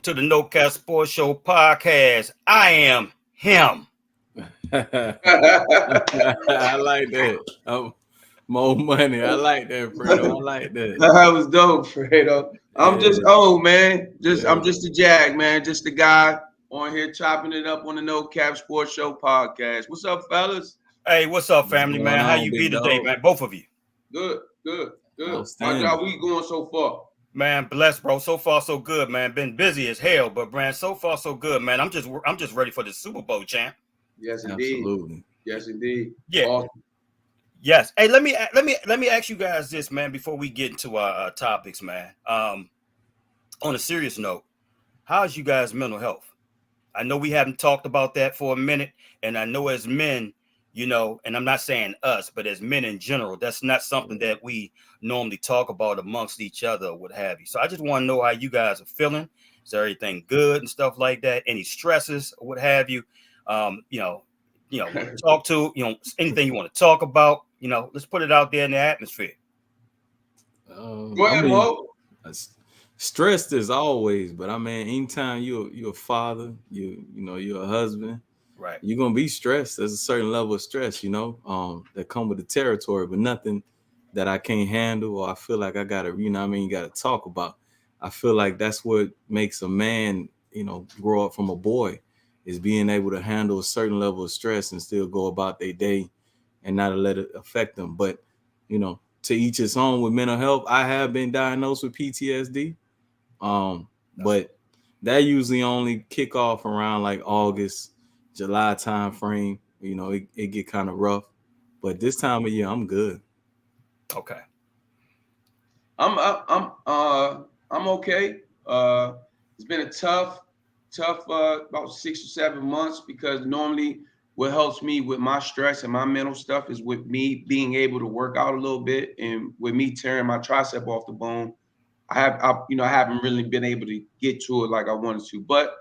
to the No Cap Sports Show podcast. I am him. I like that. More money. I like that, Fredo. I like that. That was dope, Fredo. I'm just old, man. I'm just a jag, man. Just a guy on here chopping it up on the No Cap Sports Show podcast. What's up, fellas? Hey, what's up, family, man? How you be today, man? Both of you. Good. How we going so far? Man, blessed, bro. So far, so good, man. Been busy as hell, but man, so far, so good, man. I'm just ready for the Super Bowl, champ. Yes, indeed. Absolutely. Yes, indeed. Yeah. Awesome. Yes. Hey, let me ask you guys this, man, before we get into our topics, man. On a serious note, how's you guys' mental health? I know we haven't talked about that for a minute, and I know as men, you know, and I'm not saying us, but as men in general, that's not something that we normally talk about amongst each other or what have you. So I just want to know how you guys are feeling. Is everything good and stuff like that? Any stresses or what have you? Talk to, anything you want to talk about, let's put it out there in the atmosphere. Go ahead, Mo. Stressed as always, but I mean, anytime you're a father, you're a husband, right? You're gonna be stressed. There's a certain level of stress, that come with the territory, but nothing that I can't handle or I feel like I gotta, gotta talk about. I feel like that's what makes a man, grow up from a boy, is being able to handle a certain level of stress and still go about their day and not let it affect them. But, to each his own with mental health. I have been diagnosed with PTSD. But that usually only kick off around like August, July time frame. It get kind of rough. But this time of year, I'm good. Okay. I'm okay. It's been a tough about 6 or 7 months, because normally what helps me with my stress and my mental stuff is with me being able to work out a little bit, and with me tearing my tricep off the bone. I haven't really been able to get to it like I wanted to, but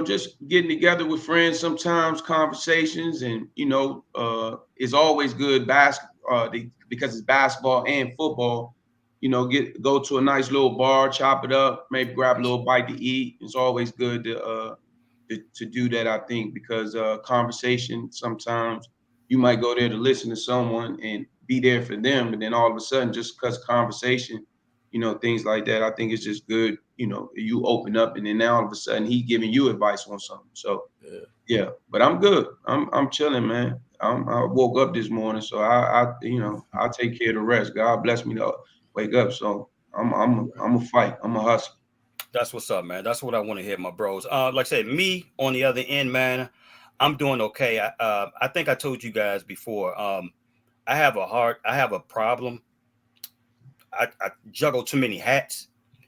just getting together with friends sometimes, conversations, and is always good. Because it's basketball and football. Go to a nice little bar, chop it up, maybe grab a little bite to eat. It's always good to do that, I think, because conversation, sometimes you might go there to listen to someone and be there for them, and then all of a sudden, just because conversation, things like that, I think it's just good. You open up, and then now all of a sudden he giving you advice on something. So yeah, but I'm good. I'm chilling, man. I woke up this morning, so I'll take care of the rest. God bless me to wake up. So I'm a fight. I'm a hustle. That's what's up, man. That's what I want to hear, my bros. Like I said, me on the other end, man, I'm doing okay. I think I told you guys before. I have a problem. I juggle too many hats,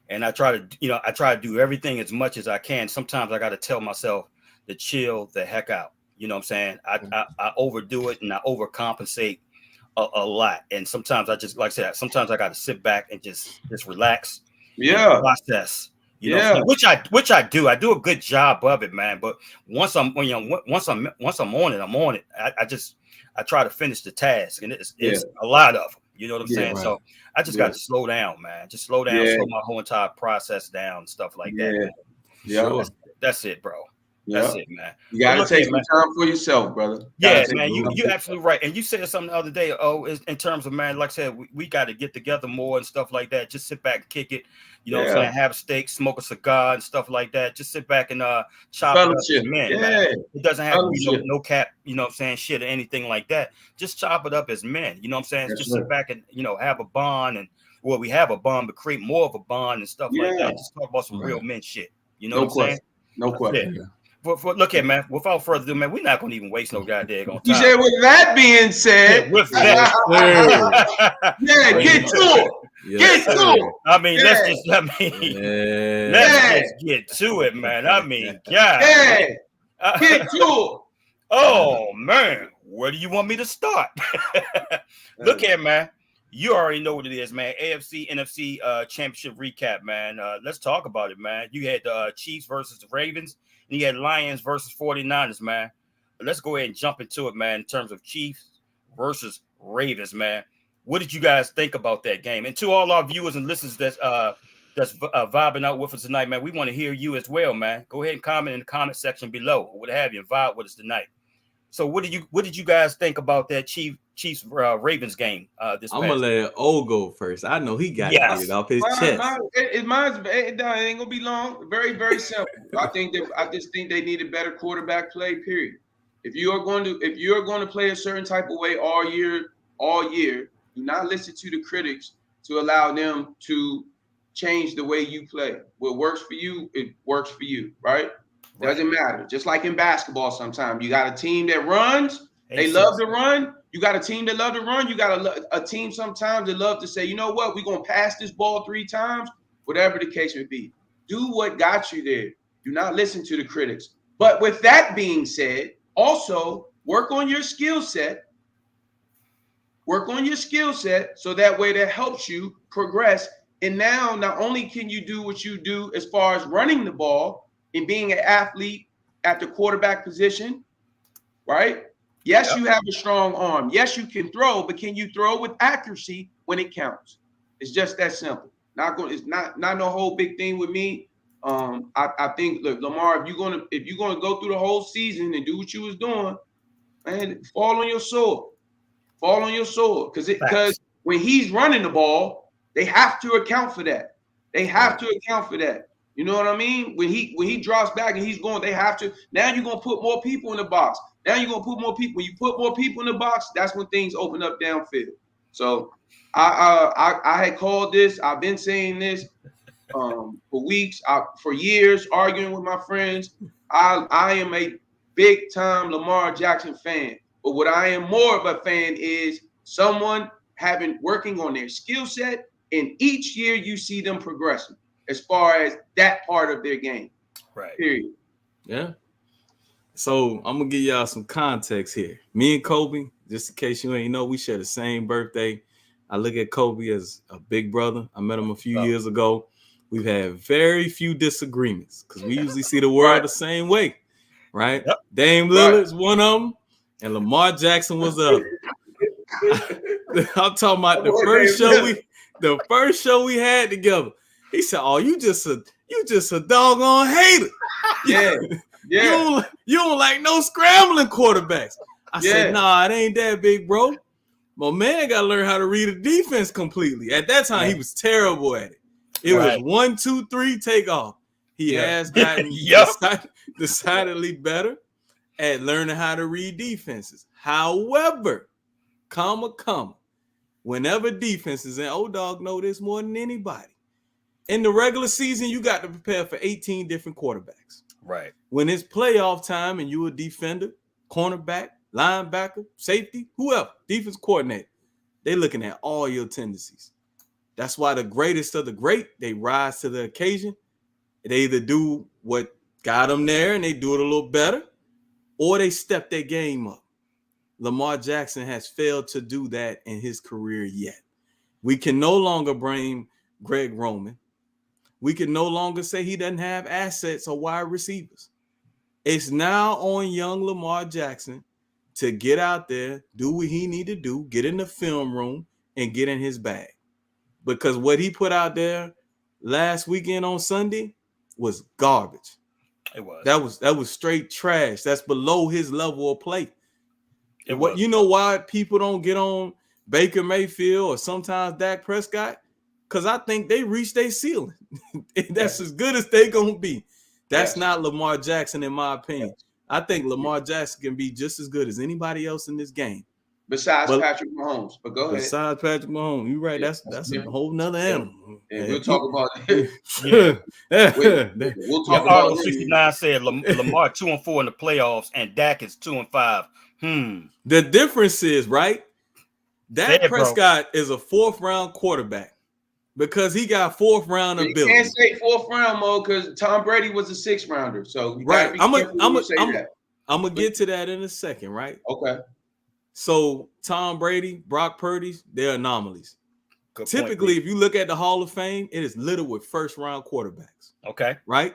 and I try to do everything as much as I can. Sometimes I got to tell myself to chill the heck out. You know what I'm saying? I overdo it and I overcompensate a lot. And sometimes I just, like I said, sometimes I got to sit back and just relax. Yeah. Process. Which I do. I do a good job of it, man. But once I'm on it, I'm on it. I try to finish the task, and it's a lot of them. You know what I'm saying? Right. So I just got to slow down, man. Just slow down, slow my whole entire process down, stuff like that. Man. Yeah, sure. That's it, bro. That's it, man. You got to take some time for yourself, brother. Yeah, man, you're absolutely right. And you said something the other day, in terms of, man, like I said, we got to get together more and stuff like that. Just sit back and kick it. You know what I'm saying? Have a steak, smoke a cigar and stuff like that. Just sit back and chop it up, man. It doesn't have to be no cap, shit or anything like that. Just chop it up as men. You know what I'm saying? Just sit back and, have a bond, and we have a bond, but create more of a bond and stuff like that. Just talk about some real men shit. You know what I'm saying? No question. Look at, man, without further ado, man, we're not gonna even waste no goddamn time. You said, with that being said, with that, get to it. Get to it. I mean, let's just get to it, man. I mean, God. Get to it. Oh man, where do you want me to start? Look here, man. You already know what it is, man. AFC NFC Championship Recap, man. Let's talk about it, man. You had the Chiefs versus the Ravens, and you had Lions versus 49ers, man. But let's go ahead and jump into it, man, in terms of Chiefs versus Ravens, man. What did you guys think about that game? And to all our viewers and listeners that's that's vibing out with us tonight, man. We want to hear you as well, man. Go ahead and comment in the comment section below, or what have you, and vibe with us tonight. So, what did you guys think about that Chiefs Ravens game? This I'm gonna let O go first. I know he got to get it off his chest. It ain't gonna be long. Very, very simple. I just think they need a better quarterback play. Period. If you are going to play a certain type of way all year, do not listen to the critics to allow them to change the way you play. What works for you, it works for you, right? Doesn't matter. Just like in basketball, sometimes you got a team that runs. They love to run. You got a team that love to run. You got a team sometimes that love to say, you know what, we're going to pass this ball 3 times, whatever the case may be. Do what got you there. Do not listen to the critics. But with that being said, also work on your skill set. Work on your skill set so that way that helps you progress. And now not only can you do what you do as far as running the ball and being an athlete at the quarterback position, right? Yes, you have a strong arm. Yes, you can throw, but can you throw with accuracy when it counts? It's just that simple. It's not no whole big thing with me. I think, look, Lamar, if you're gonna go through the whole season and do what you was doing, man, fall on your sword. Fall on your sword. Because when he's running the ball, they have to account for that. They have to account for that. You know what I mean? When he drops back and he's going, they have to. Now you're gonna put more people in the box. Now you're gonna put more people. When you put more people in the box, that's when things open up downfield. So I had called this. I've been saying this for weeks, for years, arguing with my friends. I am a big time Lamar Jackson fan. But what I am more of a fan is someone working on their skill set, and each year you see them progressing as far as that part of their game. Right. Period. Yeah. So I'm gonna give y'all some context here. Me and Kobe, just in case you ain't know, we share the same birthday. I look at Kobe as a big brother. I met him a few years ago. We've had very few disagreements because we usually see the world the same way, right? Yep. Dame Lillard's one of them, and Lamar Jackson was the other. I'm talking about the first show we had together. He said, "Oh, you just a doggone hater." Yeah. You don't like no scrambling quarterbacks. I said, nah, it ain't that big, bro. My man got to learn how to read a defense completely. At that time, he was terrible at it. It was 1, 2, 3, take off. He has gotten decidedly better at learning how to read defenses. However, whenever defenses, and O-Dog know this more than anybody, in the regular season, you got to prepare for 18 different quarterbacks. Right. When it's playoff time and you a defender, cornerback, linebacker, safety, whoever, defense coordinator, they looking at all your tendencies. That's why the greatest of the great, they rise to the occasion. They either do what got them there and they do it a little better, or they step their game up. Lamar Jackson has failed to do that in his career yet. We can no longer blame Greg Roman. We can no longer say he doesn't have assets or wide receivers. It's now on young Lamar Jackson to get out there, do what he need to do, get in the film room, and get in his bag. Because what he put out there last weekend on Sunday was garbage. It was. That was straight trash. That's below his level of play. And what you know why people don't get on Baker Mayfield or sometimes Dak Prescott? Because I think they reached their ceiling. That's as good as they gonna be. That's not Lamar Jackson, in my opinion. I think Lamar Jackson can be just as good as anybody else in this game. Besides Patrick Mahomes. But go ahead. Besides Patrick Mahomes. You're right. That's a whole nother animal. And we'll talk about it. We'll talk about it. 69 said Lamar 2-4 in the playoffs and Dak is 2-5. The difference is, right? Dak Prescott is a 4th round quarterback. Because he got 4th round ability. You can't say 4th round mode because Tom Brady was a 6th rounder. So you gotta be careful when you say that. I'm gonna get to that in a second, right? Okay. So Tom Brady, Brock Purdy, they're anomalies. Typically, if you look at the Hall of Fame, it is littered with 1st round quarterbacks. Okay. Right?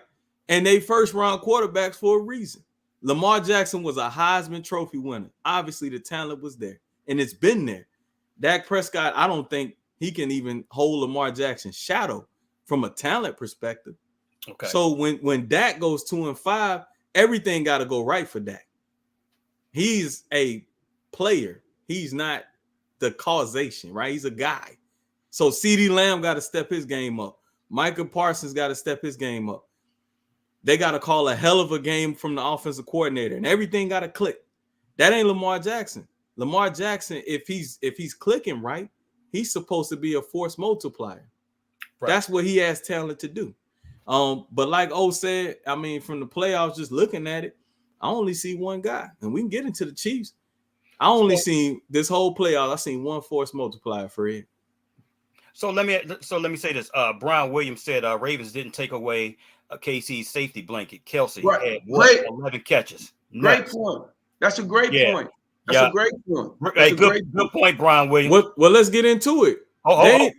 And they 1st round quarterbacks for a reason. Lamar Jackson was a Heisman Trophy winner. Obviously, the talent was there, and it's been there. Dak Prescott, I don't think he can even hold Lamar Jackson's shadow from a talent perspective. Okay. So when Dak goes 2-5, everything got to go right for Dak. He's a player. He's not the causation, right? He's a guy. So CeeDee Lamb got to step his game up. Micah Parsons got to step his game up. They got to call a hell of a game from the offensive coordinator, and everything got to click. That ain't Lamar Jackson. Lamar Jackson, if he's clicking right, he's supposed to be a force multiplier. Right. That's what he has talent to do. But like O said, I mean, from the playoffs, just looking at it, I only see one guy, and we can get into the Chiefs. I only seen this whole playoff. I seen one force multiplier, Fred. So let me say this. Brian Williams said Ravens didn't take away KC's safety blanket. Kelsey had 11 catches. Great point. That's a great point. That's a great point. Hey, good point, Brian Williams. Well, let's get into it. Oh.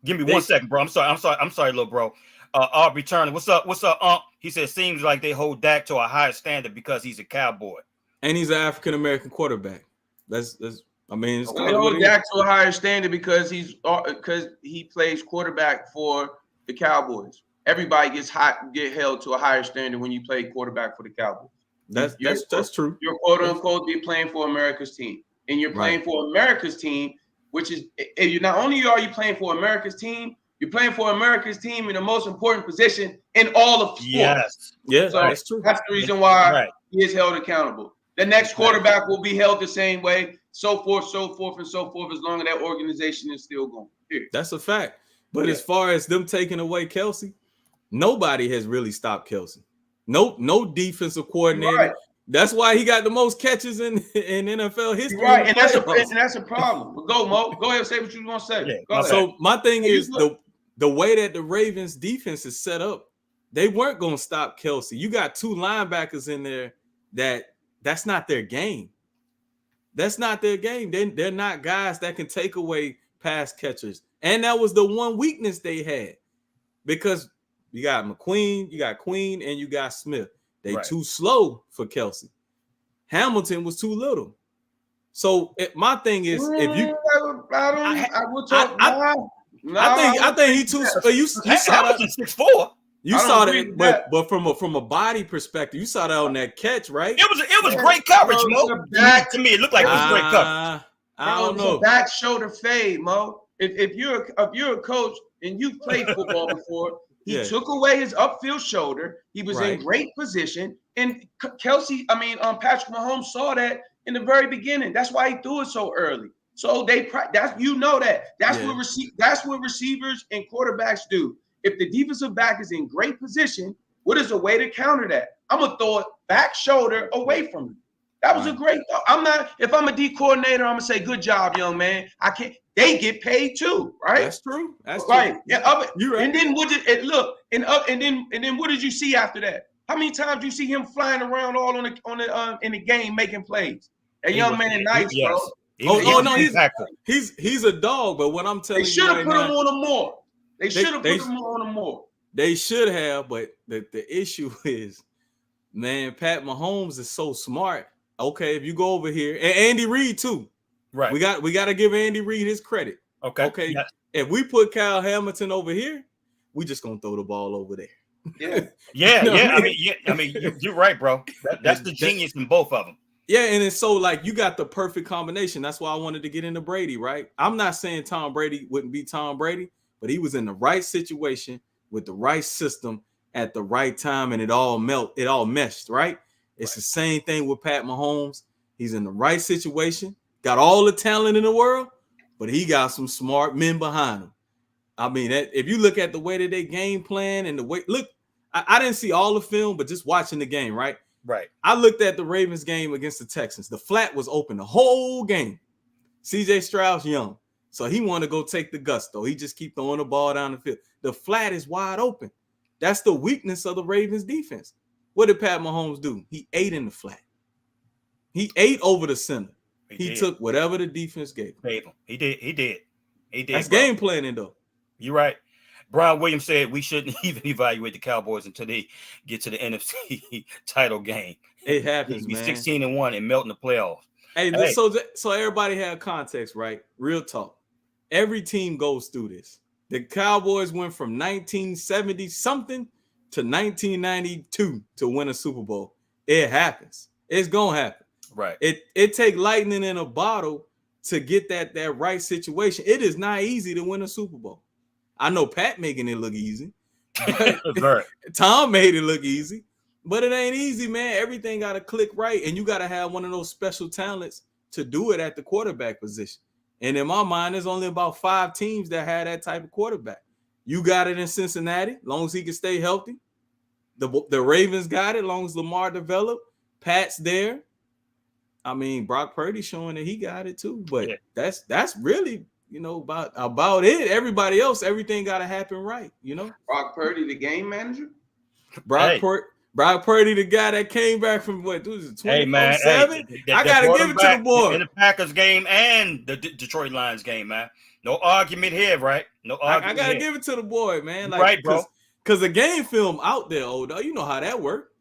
Give me 1 second, bro. I'm sorry, little bro. Aubrey Turner, what's up? He said, seems like they hold Dak to a higher standard because he's a Cowboy. And he's an African-American quarterback. That's I mean, it's they hold Dak to a higher standard because he plays quarterback for the Cowboys. Everybody get held to a higher standard when you play quarterback for the Cowboys. That's true. You're quote unquote be playing for America's team. And you're playing for America's team, which is not only are you playing for America's team, you're playing for America's team in the most important position in all of sports. Yes. Yeah, so that's true. That's the reason why he is held accountable. The next quarterback will be held the same way, so forth, as long as that organization is still going. Here. That's a fact. But as far as them taking away Kelsey, nobody has really stopped Kelsey. No defensive coordinator. Right. That's why he got the most catches in NFL history. Right, and that's a problem. But go, Mo. Go ahead and say what you want to say. Yeah. So my thing is the way that the Ravens defense is set up, they weren't going to stop Kelsey. You got two linebackers in there that's not their game. That's not their game. They're not guys that can take away pass catchers. And that was the one weakness they had because you got McQueen, you got Queen, and you got Smith. They too slow for Kelsey. Hamilton was too little. So my thing is, if you, I think he too. You saw that 6'4". You saw that, but from a body perspective, you saw that on that catch, right? It was great coverage, Mo. To me, it looked like it was great coverage. I don't know. Back shoulder fade, Mo. If you're a coach and you've played football before, he took away his upfield shoulder. He was in great position, and Patrick Mahomes saw that in the very beginning. That's why he threw it so early. So that's what receivers and quarterbacks do. If the defensive back is in great position, what is a way to counter that? I'm gonna throw it back shoulder away from him. That was a great. If I'm a D coordinator, I'm gonna say, "Good job, young man." I can't. They get paid too, right? That's true. That's right. True. Yeah. You're right. And then what did it look? And then what did you see after that? How many times do you see him flying around all in the game making plays? A young man is nice, bro. No, he's a dog. But what I'm telling you, they should have put him on him more. They should have put him on him more. They should have, but the issue is, man, Pat Mahomes is so smart. Okay, if you go over here, and Andy Reid too. Right. We got to give Andy Reid his credit. Okay. Yeah. If we put Kyle Hamilton over here, we just gonna throw the ball over there. Yeah. You're right, bro. That's the genius in both of them. Yeah, and it's so like you got the perfect combination. That's why I wanted to get into Brady, right? I'm not saying Tom Brady wouldn't be Tom Brady, but he was in the right situation with the right system at the right time, and it all meshed, right? It's the same thing with Pat Mahomes. He's in the right situation, got all the talent in the world, but he got some smart men behind him. I mean, if you look at the way that they game plan and the way, look, I didn't see all the film, but just watching the game, right? Right. I looked at the Ravens game against the Texans. The flat was open the whole game. CJ Stroud's young, so he wanted to go take the gusto. He just keep throwing the ball down the field. The flat is wide open. That's the weakness of the Ravens defense. What did Pat Mahomes do? He ate in the flat. He ate over the center. He took whatever the defense gave him. He did. That's game planning, though. You're right. Brian Williams said we shouldn't even evaluate the Cowboys until they get to the NFC title game. It happens, man. 16-1 and melt in the playoffs. Hey. So everybody have context, right? Real talk. Every team goes through this. The Cowboys went from 1970 something to 1992 to win a Super Bowl. It happens. It's gonna happen. Right. It take lightning in a bottle to get that right situation. It is not easy to win a Super Bowl. I know Pat making it look easy. Right. Tom made it look easy, but it ain't easy, man. Everything got to click right, and you got to have one of those special talents to do it at the quarterback position. And in my mind, there's only about 5 teams that had that type of quarterback. You got it in Cincinnati, as long as he can stay healthy. The Ravens got it, as long as Lamar developed. Pat's there. I mean, Brock Purdy showing that he got it too. But Yeah. that's really, about it. Everybody else, everything got to happen right, Brock Purdy, the game manager. Brock Purdy, the guy that came back from what was it, 24/7? Hey man, I gotta give it to the boy. In the Packers game and the Detroit Lions game, man. No argument here, right? No argument. I gotta give it to the boy, man. Like, right, bro. Because the game film out there, you know how that worked.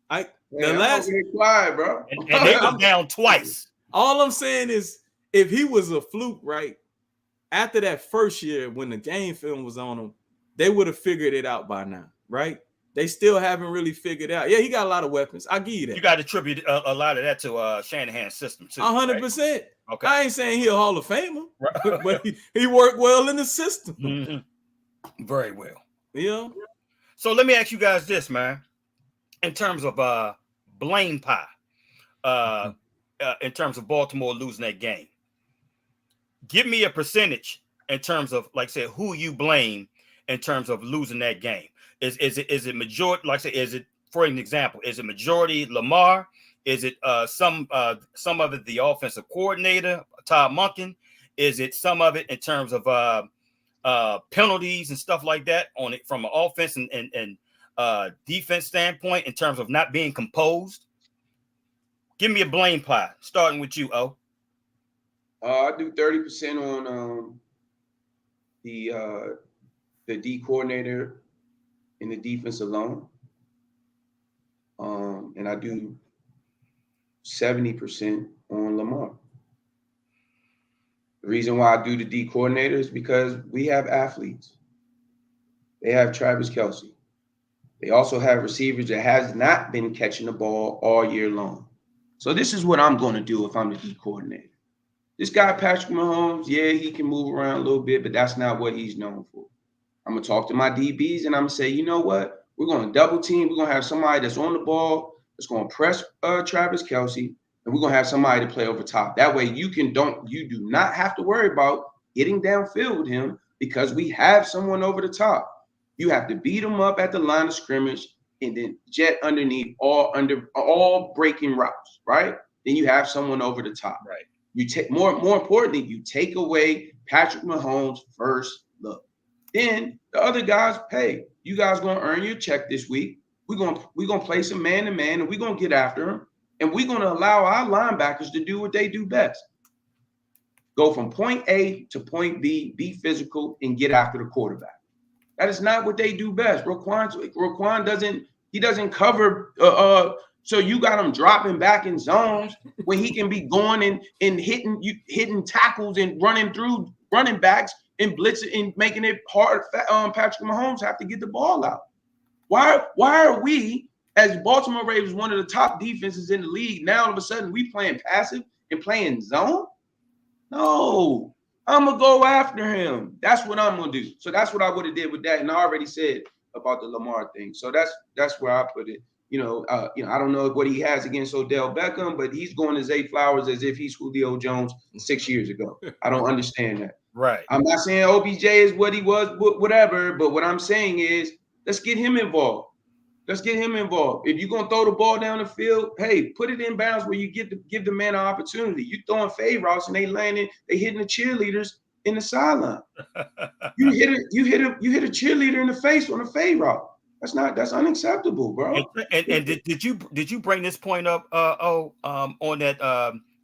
Quiet, bro. And they were down twice. All I'm saying is, if he was a fluke, right? After that first year, when the game film was on him, they would have figured it out by now, right? They still haven't really figured out. Yeah, he got a lot of weapons. I give you that. You got to attribute a lot of that to Shanahan's system too. 100%. Right? Okay. I ain't saying he a Hall of Famer, but he worked well in the system. Mm-hmm. Very well. Yeah. So let me ask you guys this, man. In terms of blame pie, in terms of Baltimore losing that game, give me a percentage in terms of, like, say, who you blame in terms of losing that game. Is it majority? Like, say, is it, for an example, is it majority Lamar? Is it some of it the offensive coordinator Todd Monken? Is it some of it in terms of penalties and stuff like that on it from an offense and defense standpoint in terms of not being composed? Give me a blame pie, starting with you, O. I do 30% on the D coordinator in the defense alone, and I do 70% on Lamar. The reason why I do the D coordinator is because we have athletes. They have Travis Kelce. They also have receivers that has not been catching the ball all year long. So this is what I'm going to do if I'm the D coordinator. This guy, Patrick Mahomes, yeah, he can move around a little bit, but that's not what he's known for. I'm going to talk to my DBs and I'm going to say, you know what? We're going to double team. We're going to have somebody that's on the ball, that's going to press Travis Kelce, and we're going to have somebody to play over top. That way you do not have to worry about getting downfield with him because we have someone over the top. You have to beat him up at the line of scrimmage and then jet underneath all breaking routes, right? Then you have someone over the top. Right. You take more importantly, you take away Patrick Mahomes' first look. Then the other guys, hey, you guys gonna earn your check this week. We're gonna play some man-to-man, and we're gonna get after him, and we're gonna allow our linebackers to do what they do best. Go from point A to point B, be physical, and get after the quarterback. That is not what they do best. Roquan doesn't cover. So you got him dropping back in zones when he can be going and hitting tackles and running through running backs and blitzing and making it hard. Patrick Mahomes have to get the ball out. Why are we, as Baltimore Ravens, one of the top defenses in the league, now all of a sudden we playing passive and playing zone? No, I'm gonna go after him. That's what I'm gonna do. So that's what I would have did with that, and I already said about the Lamar thing. So that's where I put it. I don't know what he has against Odell Beckham, but he's going to Zay Flowers as if he's Julio Jones 6 years ago. I don't understand that. Right. I'm not saying OBJ is what he was, whatever. But what I'm saying is, let's get him involved. Let's get him involved. If you're gonna throw the ball down the field, hey, put it in bounds where you give the man an opportunity. You throwing fade routes and they hitting the cheerleaders in the sideline. You hit a cheerleader in the face on a fade route. That's unacceptable, bro. And did you bring this point up on that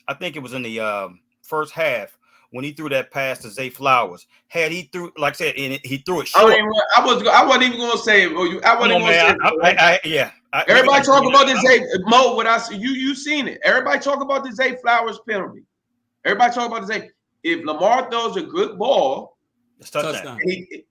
I think it was in the first half when he threw that pass to Zay Flowers? Had he threw, like I said, he threw it short. I wasn't even gonna say it, bro. I wasn't gonna say it. Everybody talk about the Zay Mo. What I see, you seen it. Everybody talk about the Zay Flowers penalty. Everybody talk about the Zay. If Lamar throws a good ball, It's touchdown.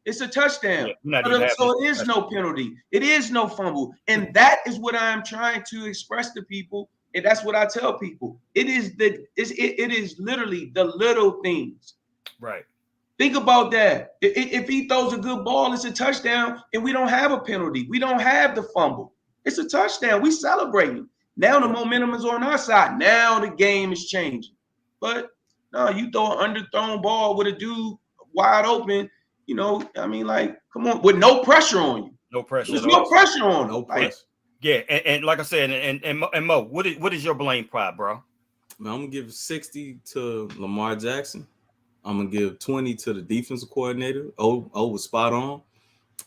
It's a touchdown. Yeah, so it is no penalty. It is no fumble. And that is what I'm trying to express to people. And that's what I tell people. It is literally the little things. Right. Think about that. If he throws a good ball, it's a touchdown, and we don't have a penalty. We don't have the fumble. It's a touchdown. We celebrating. Now the momentum is on our side. Now the game is changing. But no, you throw an underthrown ball with a dude wide open, you know, I mean, like, come on, with no pressure on you. No pressure. There's no pressure on him. No pressure. Like, yeah, and like I said, and Mo, what is your blame pride, bro? Man, I'm gonna give 60 to Lamar Jackson. I'm gonna give 20 to the defensive coordinator. Was spot on,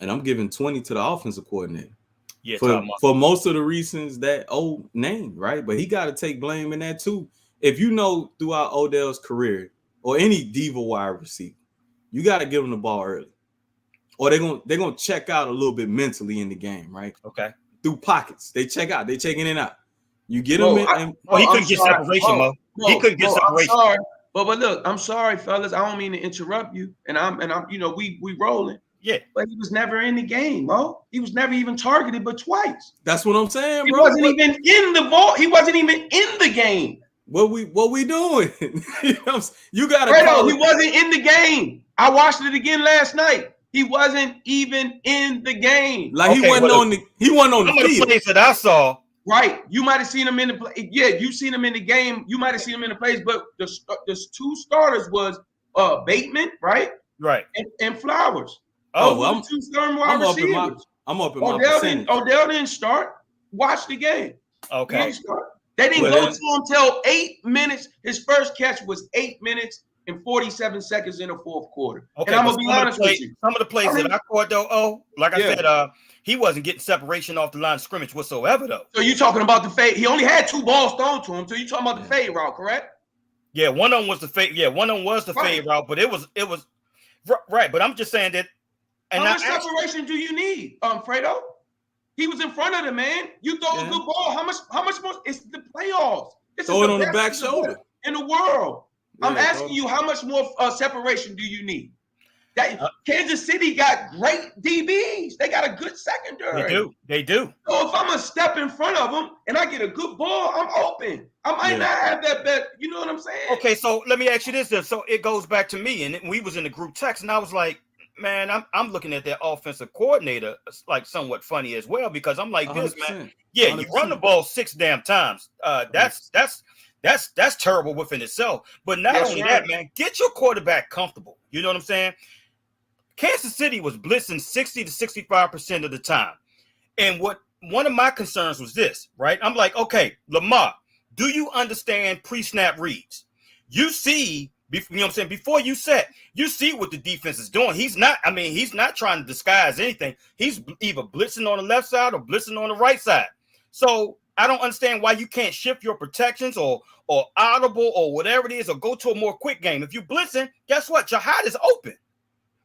and I'm giving 20 to the offensive coordinator. Yeah, for most of the reasons that O named, right? But he got to take blame in that too. If you know throughout Odell's career or any diva wide receiver, you got to give them the ball early, or they're gonna check out a little bit mentally in the game, right? Okay. Through pockets, they check out, they checking in and out. You get them in. He couldn't get separation, Mo. He couldn't get separation. I'm sorry. But look, I'm sorry, fellas. I don't mean to interrupt you, and I'm you know, we rolling. Yeah, but he was never in the game, Mo. He was never even targeted, but twice. That's what I'm saying, bro. He wasn't even in the ball. He wasn't even in the game. What we doing? You got to. Fredo, he wasn't in the game. I watched it again last night. He wasn't even in the game. Like he wasn't on the field. Plays that I saw. Right, you might have seen him in the play. Yeah, you seen him in the game. You might have seen him in the plays, but the two starters was Bateman, right? Right, and Flowers. Oh, well, I'm up in my percentage. Odell didn't start. Watch the game. Okay. He didn't start. They didn't go to him until 8 minutes. His first catch was 8 minutes and 47 seconds in the fourth quarter. Okay, and I'm gonna be honest with you. Some of the plays that I caught though, like I said, he wasn't getting separation off the line of scrimmage whatsoever though. So you talking about the fade? He only had 2 balls thrown to him. So you talking about the fade route, correct? Yeah, one of them was the fade. Yeah, one of them was the fade route, but it was right. But I'm just saying that. And how much separation do you need, Fredo? He was in front of the man. You throw a good ball. How much more? It's the playoffs. Throw it on the back shoulder in the world. Yeah, I'm asking you, how much more separation do you need? Kansas City got great DBs. They got a good secondary. They do. So if I'm a step in front of them and I get a good ball, I'm open. I might not have that bet. You know what I'm saying? Okay, so let me ask you this then. So it goes back to me, and we was in the group text, and I was like, man, I'm looking at that offensive coordinator like somewhat funny as well, because I'm like this, man. Yeah, 100%. You run the ball 6 damn times. That's terrible within itself. But not only that, man, get your quarterback comfortable. You know what I'm saying? Kansas City was blitzing 60 to 65% of the time. And one of my concerns was this, right? I'm like, okay, Lamar, do you understand pre-snap reads? You see, you know what I'm saying? Before you set, you see what the defense is doing. He's not trying to disguise anything. He's either blitzing on the left side or blitzing on the right side. So I don't understand why you can't shift your protections or audible or whatever it is, or go to a more quick game. If you're blitzing, guess what? Jihad is open.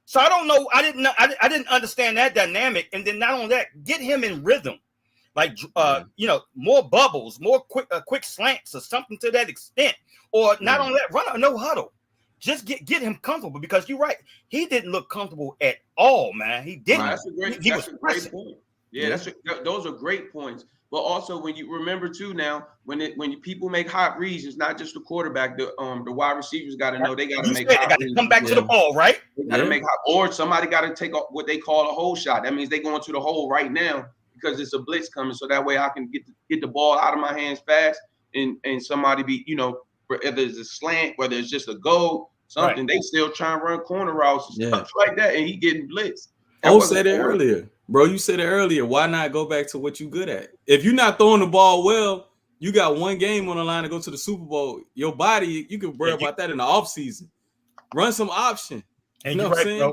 So I don't know. I didn't understand that dynamic. And then not only that, get him in rhythm. Like, more bubbles, more quick slants or something to that extent. Or not only that, run a no huddle. Just get him comfortable, because you're right. He didn't look comfortable at all, man. He didn't. That's a great point. Yeah, those are great points. But also, when you remember too, now when people make hot reads, it's not just the quarterback. The wide receivers got to know they got to make hot reads. Come back to the ball, right? They got to make hot, or somebody got to take what they call a hole shot. That means they go into the hole right now because it's a blitz coming. So that way I can get the ball out of my hands fast, and somebody be, whether it's a slant, whether it's just a go, something, they still trying to run corner routes and stuff like that, and he getting blitzed. Said it earlier. Bro, you said it earlier. Why not go back to what you good at? If you're not throwing the ball well, you got one game on the line to go to the Super Bowl. Your body, you can worry about that in the offseason. Run some option. And you know what I'm saying?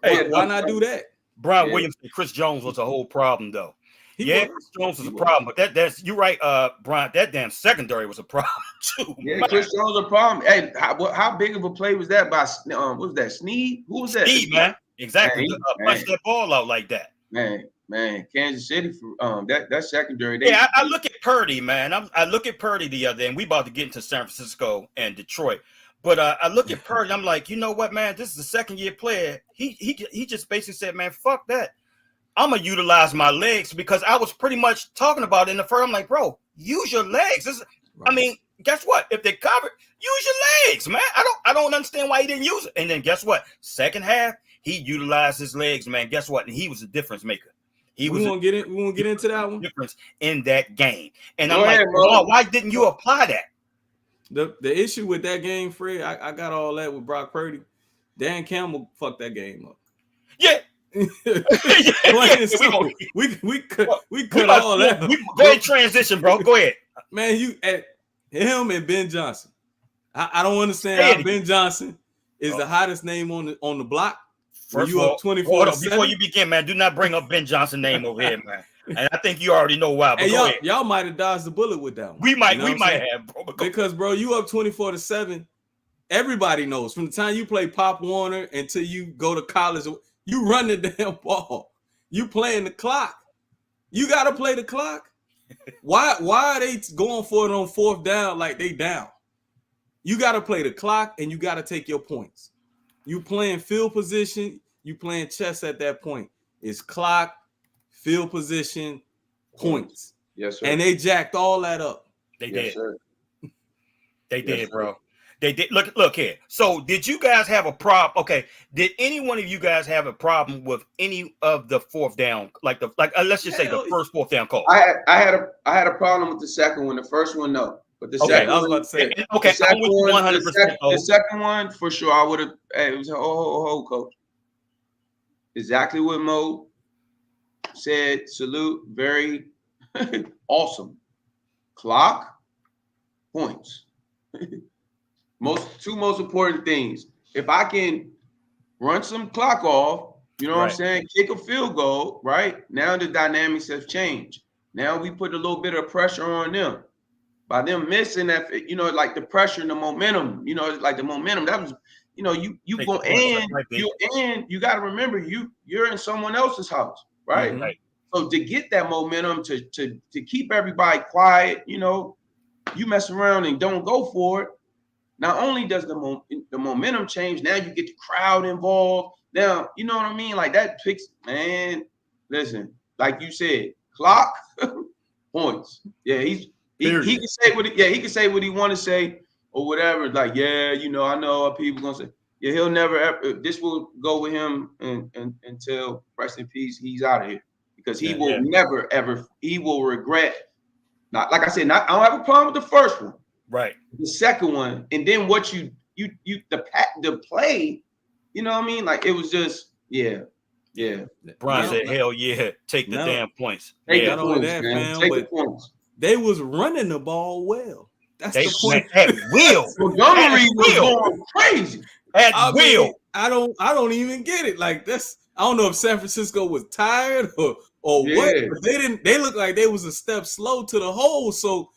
Hey, why not do that? Brian Williams and Chris Jones was a whole problem, though. Chris Jones was a problem, but that's you're right, Brian. That damn secondary was a problem too. Yeah, man. Chris Jones was a problem. Hey, how big of a play was that by what was that? Sneed? Who was that? Sneed, man. Exactly. Punch that ball out like that. Man, Kansas City for that secondary. I look at Purdy, man. I look at Purdy the other day, and we about to get into San Francisco and Detroit. But I look at Purdy, I'm like, you know what, man? This is a second-year player. He just basically said, man, fuck that. I'm gonna utilize my legs, because I was pretty much talking about it in the first. I'm like, bro, use your legs. I mean, guess what? If they cover, use your legs, man. I don't understand why he didn't use it. And then guess what? Second half, he utilized his legs, man. Guess what? And he was a difference maker. We won't get into that one. Difference in that game. And I'm like, why didn't you apply that? The issue with that game, Fred, I got all that with Brock Purdy. Dan Campbell fucked that game up. Yeah. We cut all that. Go ahead, transition, bro. Go ahead. Man, you at him and Ben Johnson. I don't understand how Ben Johnson is the hottest name on the block. First you of all, up 24-7. Before you begin, man, do not bring up Ben Johnson's name over here, man. And I think you already know why. But hey, y'all might have dodged the bullet with that one. We might have, bro. Because, bro, you up 24-7. Everybody knows from the time you play Pop Warner until you go to college, you run the damn ball. You playing the clock. You got to play the clock. Why are they going for it on fourth down like they down? You got to play the clock, and you got to take your points. You playing field position. You playing chess at that point. It's clock, field position, points. Yes, sir. And they jacked all that up. They yes, did. Sir. They did, bro. They did. Look here. So did you guys have a problem? Okay. Did any one of you guys have a problem with any of the fourth down? Like let's just say the first fourth down call. I had a problem with the second one. The first one, no. But the second I was one, about to say. Okay, I'm with you 100%. The second one, for sure, I would have. Hey, it was a whole coach. Exactly what Mo said. Salute. Very awesome. Clock, points. Two most important things. If I can run some clock off, you know what I'm saying? Kick a field goal, right? Now the dynamics have changed. Now we put a little bit of pressure on them. By them missing that, you know, like the pressure and the momentum, you know, like the momentum that was, you know, you go in, you got to remember you're in someone else's house, right? Mm-hmm. Right. So to get that momentum, to keep everybody quiet, you know, you mess around and don't go for it. Not only does the momentum change, now you get the crowd involved. Now, you know what I mean? Like that picks, man. Listen, like you said, clock, points. Yeah, he can say what he can say what he want to say or whatever. Like, yeah, you know, I know what people gonna say. Yeah, he'll never ever. This will go with him and until rest in peace. He's out of here because he will never ever. He will regret. Not like I said. I don't have a problem with the first one. Right. The second one, and then what the play. You know what I mean? Like it was just Brian said, "Hell yeah, take the damn points." Take the points, man. Take the points. They was running the ball well. That's the point. At will. Montgomery was going crazy. At will. I don't even get it. Like that's. I don't know if San Francisco was tired or what. But they looked like they was a step slow to the hole. So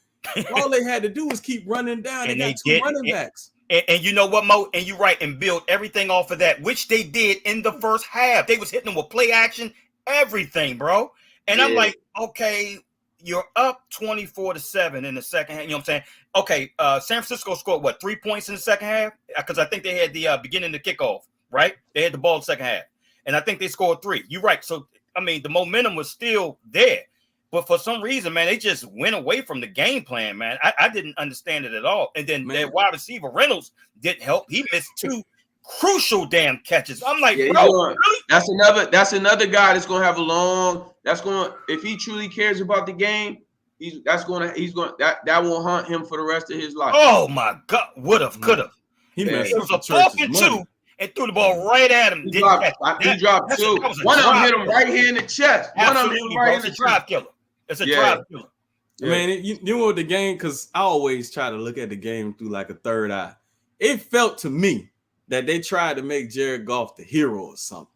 all they had to do was keep running down. And they got two running backs. And you know what, Mo? And you're right, and build everything off of that, which they did in the first half. They was hitting them with play action, everything, bro. And I'm like, okay, you're up 24-7 in the second half. You know what I'm saying? Okay, San Francisco scored, 3 points in the second half? Because I think they had the beginning of the kickoff, right? They had the ball in the second half. And I think they scored 3. You're right. So, I mean, the momentum was still there. But for some reason, man, they just went away from the game plan, man. I didn't understand it at all. And then their wide receiver, Reynolds, didn't help. He missed 2 crucial damn catches. I'm like, bro, really? That's another guy that's gonna have a long. That's going if he truly cares about the game. That will haunt him for the rest of his life. Oh my God, would have, could have. It was a 4th and 2, and threw the ball right at him. He dropped 2. One of them hit him right here in the chest. Absolutely, bro. It's a drive killer. It's a drive killer. Man, you know what the game? Because I always try to look at the game through like a third eye. It felt to me that they tried to make Jared Goff the hero or something.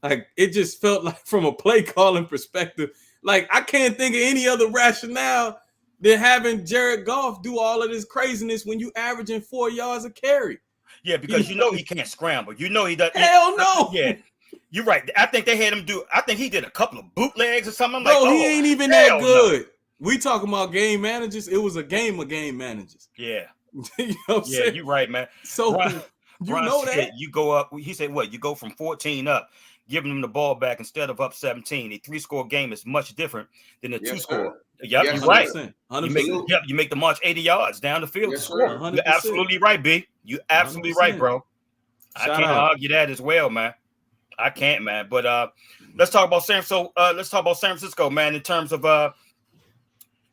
Like it just felt like from a play calling perspective, like I can't think of any other rationale than having Jared Goff do all of this craziness when you averaging 4 yards a carry. Yeah, because you know he can't scramble. You know he doesn't. Hell no. Yeah, you're right. I think they had him do. I think he did a couple of bootlegs or something. Bro, he ain't even that good. We talking about game managers. It was a game of game managers. Yeah. You know what I'm Yeah, saying? you're right, man. So Brian, you Brian know said that. you go up. He said what? You go from 14 up, giving them the ball back instead of up 17. A 3-score game is much different than a Yes, 2-score. sir. Yep, Yes, you're sir. right. 100%. You make 100%. you make the march 80 yards down the field to Yes, score. sir. You're 100%. absolutely right, B. You absolutely right, 100%. bro. I Shout can't out. argue that as well, man. I can't, man. But let's talk about San. So let's talk about San Francisco, man. In terms of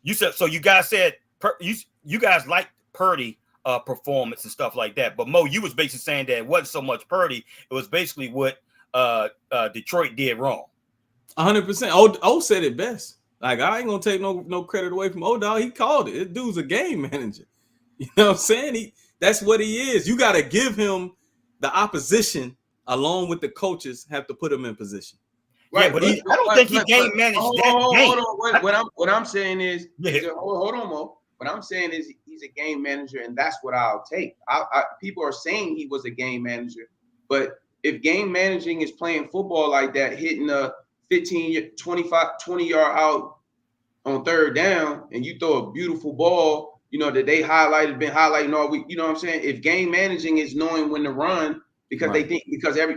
you said so. You guys said you guys like Purdy performance and stuff like that. But Mo, you was basically saying that it wasn't so much Purdy. It was basically what Detroit did wrong. 100%. O said it best. Like, I ain't gonna take no credit away from O-Dog. He called it. This dude's a game manager. You know what I'm saying? That's what he is. You got to give him the opposition, along with the coaches, have to put him in position. Right, yeah, but I don't think he game managed that game. Hold on. What I'm saying is, yeah. Hold on, Mo. What I'm saying is he's a game manager, and that's what I'll take. People are saying he was a game manager, but if game managing is playing football like that, hitting a 15, 25, 20 yard out on third down, and you throw a beautiful ball, you know, that they been highlighting all week. You know what I'm saying? If game managing is knowing when to run, because they think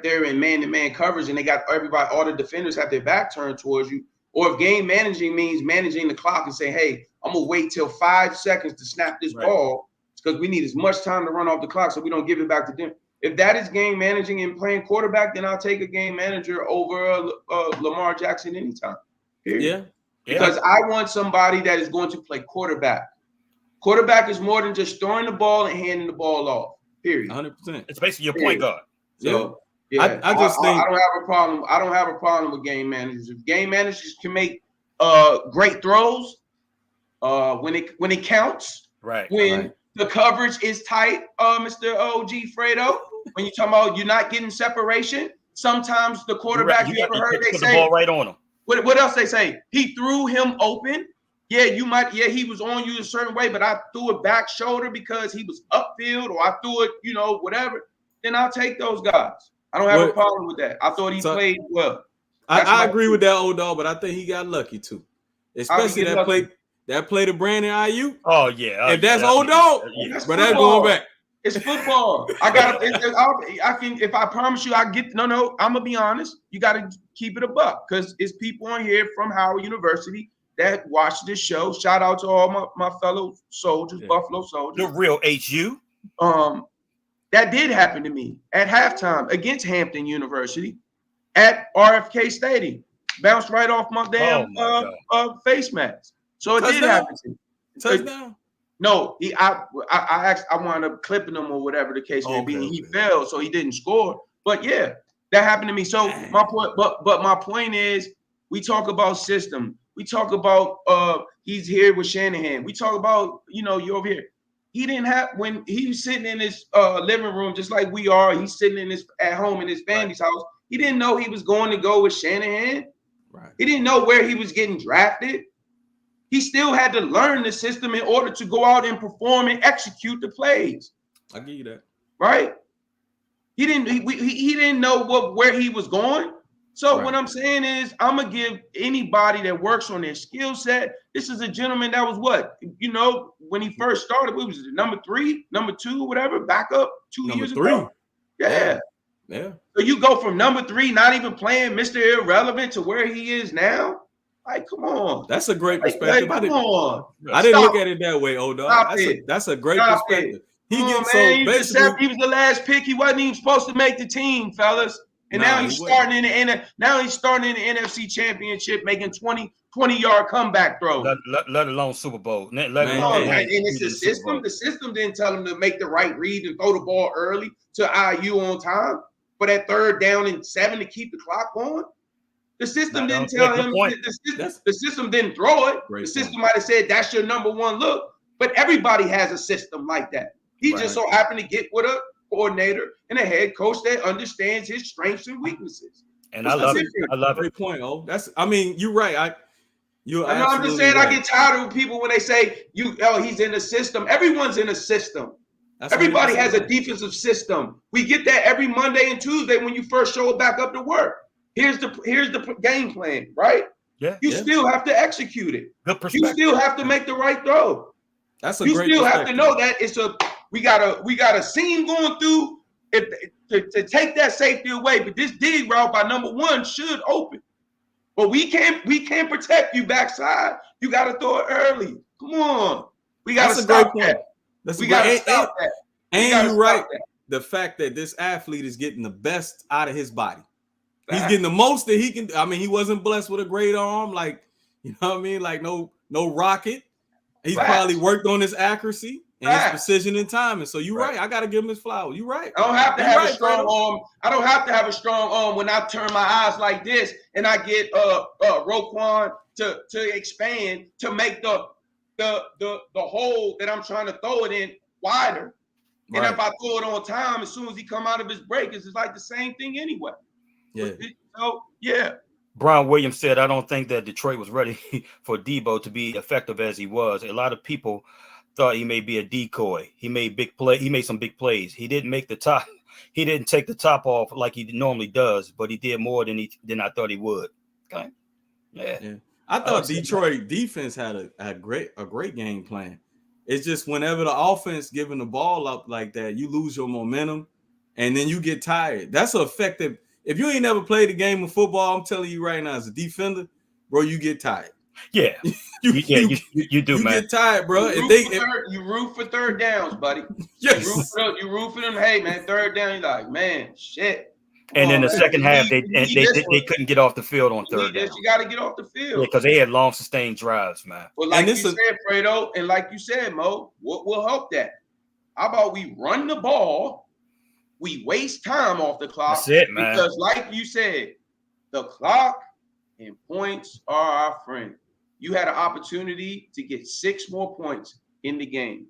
they're in man-to-man coverage and they got all the defenders have their back turned towards you, or if game managing means managing the clock and say, hey, I'm gonna wait till 5 seconds to snap this ball because we need as much time to run off the clock so we don't give it back to them. If that is game managing and playing quarterback, then I'll take a game manager over Lamar Jackson anytime. Period. Yeah. Because I want somebody that is going to play quarterback. Quarterback is more than just throwing the ball and handing the ball off. Period. 100%. It's basically your point guard. So I just think I don't have a problem. I don't have a problem with game managers. If game managers can make great throws, when it counts, when the coverage is tight, Mr. OG Fredo, when you're talking about you're not getting separation, sometimes the quarterback you ever heard they say the ball right on him. What else they say? He threw him open. Yeah, he was on you a certain way, but I threw it back shoulder because he was upfield, or I threw it, whatever. Then I'll take those guys. I don't have a problem with that. I thought he played well. I agree with that, old dog, but I think he got lucky too. Especially that play to Brandon Ayuk. Oh yeah. If that's old dog, but that's going back. It's football. I can if I promise you I'm gonna be honest. You gotta keep it a buck because it's people on here from Howard University that watch this show. Shout out to all my fellow soldiers, Buffalo soldiers. The real HU. That did happen to me at halftime against Hampton University at RFK Stadium. Bounced right off my damn face mask. So it did happen to me. Touchdown. No, I wound up clipping him or whatever the case may be. And he fell, so he didn't score. But yeah, that happened to me. So my point, but my point is, we talk about system. We talk about he's here with Shanahan. We talk about you're over here. He didn't have when he was sitting in his living room just like we are. He's sitting at home in his family's house. He didn't know he was going to go with Shanahan. Right. He didn't know where he was getting drafted. He still had to learn the system in order to go out and perform and execute the plays. I give you that. Right? He didn't know where he was going. So what I'm saying is, I'm gonna give anybody that works on their skill set. This is a gentleman that was when he first started, what was it, number 3, number 2, whatever, backup 2 years ago. Yeah. So you go from number 3, not even playing Mr. Irrelevant, to where he is now. Like, come on. That's a great perspective. Come on. I didn't look at it that way, old dog. That's a great perspective. He was the last pick. He wasn't even supposed to make the team, fellas. And now he's starting in the NFC Championship, making 20-yard comeback throws. Let alone Super Bowl. And it's the system. The system didn't tell him to make the right read and throw the ball early to IU on time. But at 3rd down and 7 to keep the clock going. The system didn't tell him. The system didn't throw it. The system might have said that's your number 1 look. But everybody has a system like that. He just so happened to get with a coordinator and a head coach that understands his strengths and weaknesses. And I love it. I love it. Great point. You're right. I'm just saying, right. I get tired of people when they say he's in a system. Everyone's in a system. Everybody has a defensive system. We get that every Monday and Tuesday when you first show back up to work. Here's the game plan, right? Yeah. You still have to execute it. Good perspective. You still have to make the right throw. That's a you great still perspective. have to know that it's a We got a seam going through to take that safety away. But this dig route by number 1 should open. But we can't protect you backside. You got to throw it early. Come on. We got to stop that. We got to stop that. And you're right. The fact that this athlete is getting the best out of his body. He's getting the most that he can. I mean, he wasn't blessed with a great arm, like, you know what I mean? Like no rocket. He's probably worked on his accuracy and his precision and timing. So you're right. I got to give him his flowers. You're right. I don't have to have a strong arm. I don't have to have a strong arm when I turn my eyes like this and I get Roquan to expand to make the hole that I'm trying to throw it in wider. And if I throw it on time, as soon as he come out of his break, it's like the same thing anyway. Yeah. So yeah. Brian Williams said, I don't think that Detroit was ready for Debo to be effective as he was. A lot of people thought he may be a decoy. He made some big plays. He didn't make the top. He didn't take the top off like he normally does, but he did more than I thought he would. Okay. Yeah. I thought Detroit defense had a great game plan. It's just whenever the offense giving the ball up like that, you lose your momentum and then you get tired. That's effective. If you ain't never played a game of football, I'm telling you right now, as a defender, bro, you get tired. Yeah, you do, you man. You get tired, bro. You root for third downs, buddy. Yes. You root for them. Hey, man, third down. You're like, man, shit. And in the second half, they couldn't get off the field on third down. You got to get off the field. Because they had long, sustained drives, man. Well, like you said, Fredo, and like you said, Mo, what will help that? How about we run the ball? We waste time off the clock. That's it, man. Because like you said, the clock and points are our friend. You had an opportunity to get 6 more points in the game.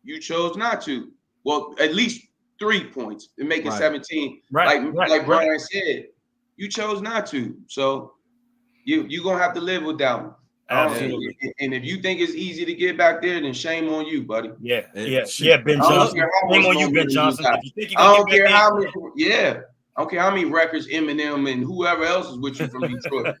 You chose not to. Well, at least 3 points to make it 17. Like Brian said, you chose not to. So you're going to have to live with that one. Absolutely. And if you think it's easy to get back there, then shame on you, buddy. Yeah, Ben Johnson. Shame on you, Ben Johnson. If you think you're I don't care how many. Yeah, I don't care how many records Eminem and whoever else is with you from Detroit.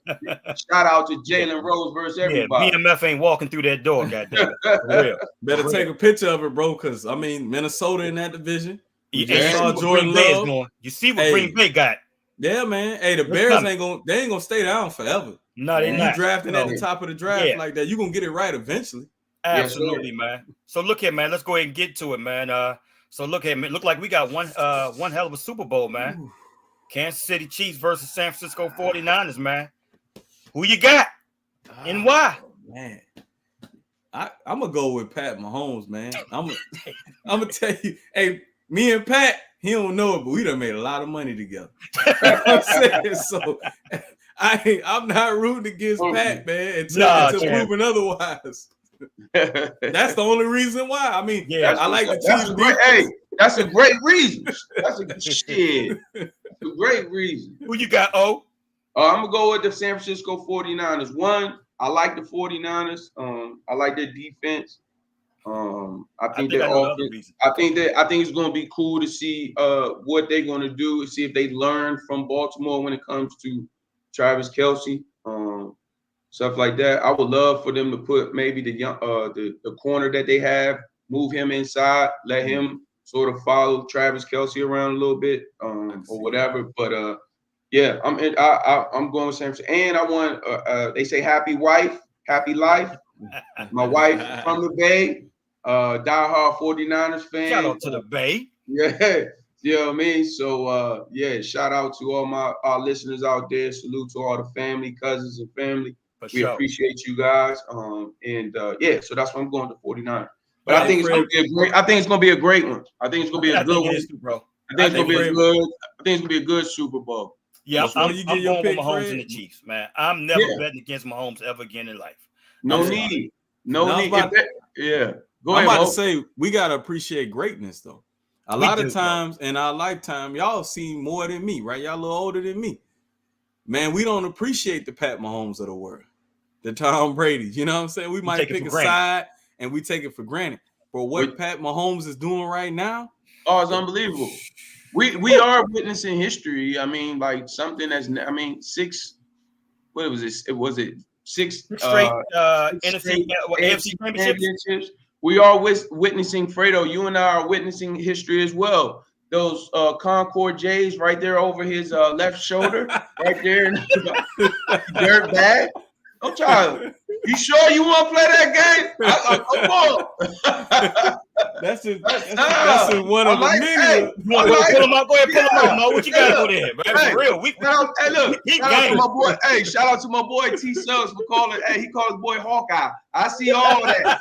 Shout out to Jalen Rose versus everybody. Yeah, BMF ain't walking through that door, goddamn. Real. Better take a picture of it, bro, because I mean Minnesota in that division. You see what Green Bay got. Yeah, man. Hey, the Bears ain't gonna stay down forever. No, they're not. You drafting at the top of the draft like that, you're gonna get it right eventually. Absolutely, man. So look here, man. Let's go ahead and get to it, man. So look here, man. Look like we got one hell of a Super Bowl, man. Ooh. Kansas City Chiefs versus San Francisco 49ers, man. Who you got? And why? Man. I'm gonna go with Pat Mahomes, man. I'm gonna tell you, hey, me and Pat, he don't know it, but we done made a lot of money together. I'm saying, so I'm not rooting against Pat, man, until proven otherwise. That's the only reason why. I mean, I like the Chiefs. Hey, that's a great reason. That's a shit. A great reason. Who you got, O? I'm gonna go with the San Francisco 49ers. One, I like the 49ers. I like their defense. I think it's going to be cool to see what they're going to do, see if they learn from Baltimore when it comes to Travis Kelce, stuff like that. I would love for them to put maybe the corner that they have, move him inside, let him sort of follow Travis Kelce around a little bit, or whatever. But yeah, I'm going with San Francisco, and I want they say happy wife, happy life. My wife from the Bay. Diehard 49ers fan. Shout out to the Bay. Yeah, you know what I mean? So shout out to all our listeners out there. Salute to all the family, cousins and family. We appreciate you guys. So that's why I'm going to 49ers. But I think it's gonna be a great one. I think it's gonna be a good one, bro. I think it's gonna be a good Super Bowl. Yeah, I'm going with Mahomes and the Chiefs, man. I'm never betting against Mahomes ever again in life. No need. Yeah. I'm about to say we gotta appreciate greatness though. A lot of times in our lifetime, y'all seen more than me, right? Y'all a little older than me. Man, we don't appreciate the Pat Mahomes of the world, the Tom Brady's. You know what I'm saying? We might pick a side and we take it for granted. But what Pat Mahomes is doing right now, it's unbelievable. We are witnessing history. I mean, like something that's 6. What was it? Was it 6 straight NFC Championship. we are witnessing, Fredo, you and I are witnessing history as well. Those Concord J's right there over his left shoulder, right there, dirt bag. Don't try. You sure you want to play that game? Come on. That's one of the many. You want to pull him out? Go ahead, pull him out, Mo. What you got over there, man? Hey, for real. Hey, look. Shout out to my boy. Hey, shout out to my boy T Suggs for calling. Hey, he called his boy Hawkeye. I see all that.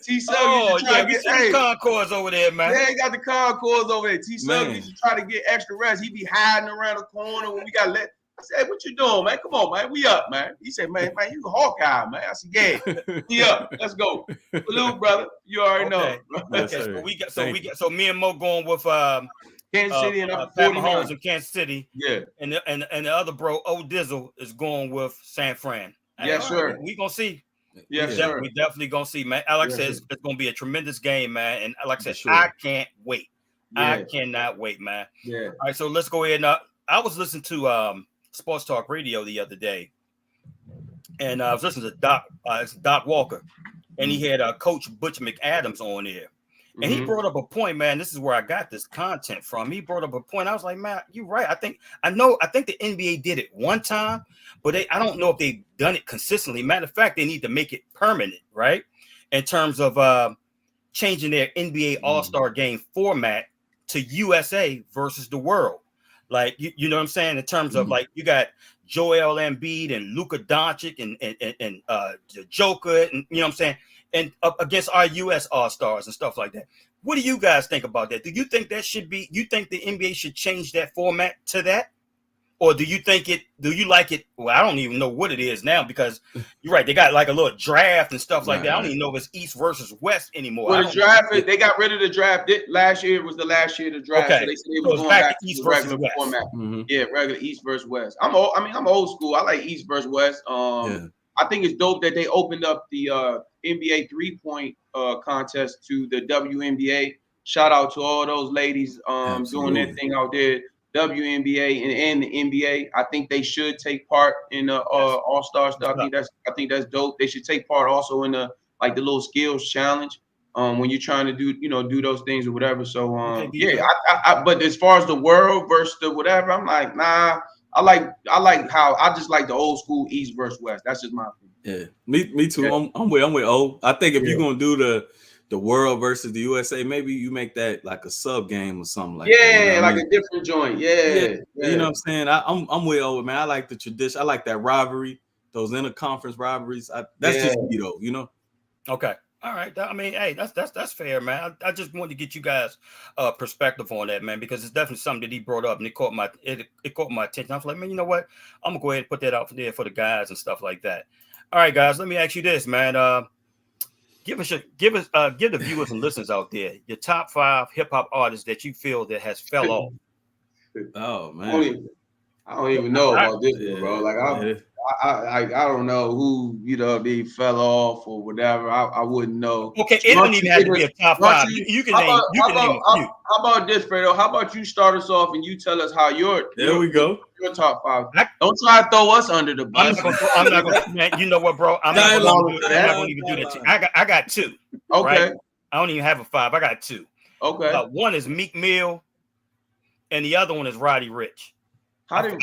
T Suggs. Oh yeah, we see the Concords over there, man. Yeah, he got the Concords over there. T Suggs used to try to get extra rest. He be hiding around the corner when we got let. I said, what you doing, man? Come on, man. We up, man. He said, man, you Hawkeye, man. I said, yeah, we up. Let's go. Salute, brother. You already know. Yes, so me and Mo going with Kansas City and Pat Mahomes in Kansas City. Yeah. And the other bro, O Dizzle, is going with San Fran. Yes, sir. We gonna see. Yes, sir. We definitely gonna see, man. Like I said, it's gonna be a tremendous game, man. And like I said, I can't wait. Yeah. I cannot wait, man. Yeah. All right, so let's go ahead. And I was listening to Sports Talk Radio the other day, and I was listening to Doc Walker, and he had Coach Butch McAdams on there, and he brought up a point, man. This is where I got this content from. He brought up a point. I was like, man, you're right. I think the NBA did it one time, but I don't know if they've done it consistently. Matter of fact, they need to make it permanent, right? In terms of changing their NBA All-Star game format to USA versus the world. Like, you know what I'm saying? In terms of like, you got Joel Embiid and Luka Doncic and the Joker, and you know what I'm saying? And up against our US All-Stars and stuff like that. What do you guys think about that? Do you think you think the NBA should change that format to that? Or do you like it? Well, I don't even know what it is now, because you're right. They got like a little draft and stuff like that. I don't even know if it's East versus West anymore. Well, the draft, they got rid of the draft. Last year was the last year of the draft. Okay. So they said it was going back to East versus West format. Yeah, regular East versus West. I'm old school. I like East versus West. I think it's dope that they opened up the NBA 3-point contest to the WNBA. Shout out to all those ladies doing their thing out there. WNBA and the NBA. I think they should take part in the All-Star stuff. I think that's dope. They should take part also in the little skills challenge when you're trying to do those things or whatever. So but as far as the world versus the whatever, I'm like, nah. I just like the old school East versus West. That's just my opinion. Yeah, me too. Yeah. I'm with O. I think if you're gonna do the world versus the USA, maybe you make that like a sub game or something like that. You know like a different joint. Yeah. You know what I'm saying? I'm with O, man. I like the tradition. I like that rivalry, those interconference rivalries. That's just me though, you know. Okay. All right. I mean, hey, that's fair, man. I just wanted to get you guys perspective on that, man, because it's definitely something that he brought up and it caught my attention. I was like, man, you know what? I'm gonna go ahead and put that out there for the guys and stuff like that. All right, guys, let me ask you this, man. Give the viewers and listeners out there your top 5 hip hop artists that you feel that has fell off. Oh man, I don't even know about this one, bro. Like I don't know who they fell off or whatever. I wouldn't know. Okay, it don't even have to be a top 5. You can name a few. How about this, Fredo? How about you start us off and you tell us how your top 5. Don't try to throw us under the bus. I'm not gonna man, you know what, bro? I'm not gonna even do that to you. I got 2. Okay. Right? I don't even have a 5. I got 2. Okay. One is Meek Mill, and the other one is Roddy Ricch. How did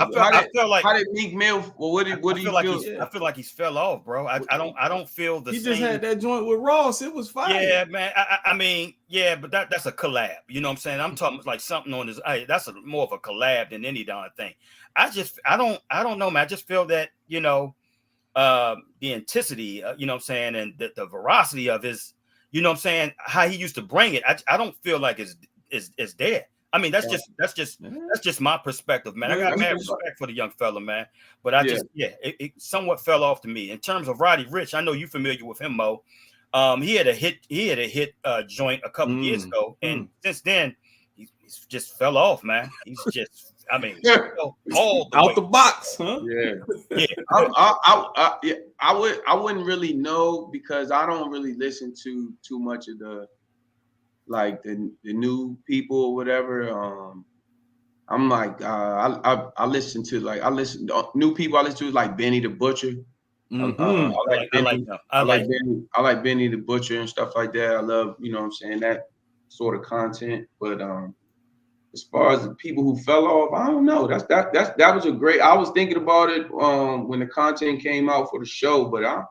Meek Mill? Well, what do you feel? I feel like he's fell off, bro. I don't feel the same. He just had that joint with Ross. It was fire. Yeah, man. I mean, yeah, but that's a collab. You know what I'm saying? I'm talking like something on this. That's more of a collab than any darn thing. I don't know, man. I just feel that the intensity, you know what I'm saying, and the veracity of his, you know what I'm saying, how he used to bring it. I don't feel like it's there. I mean, that's just my perspective, man. I got mad respect for the young fella, man. But it somewhat fell off to me. In terms of Roddy Ricch, I know you're familiar with him, Mo. He had a hit joint a couple years ago, and since then he's just fell off, man. He's just, I mean, all out the box, huh? Yeah. I wouldn't really know because I don't really listen to too much of the new people or whatever. I'm like I listen to new people I listen to like Benny the Butcher. I like them. I like Benny the Butcher and stuff like that. I love, you know what I'm saying, that sort of content. But as far as the people who fell off, I don't know. That was a great. I was thinking about it when the content came out for the show, but I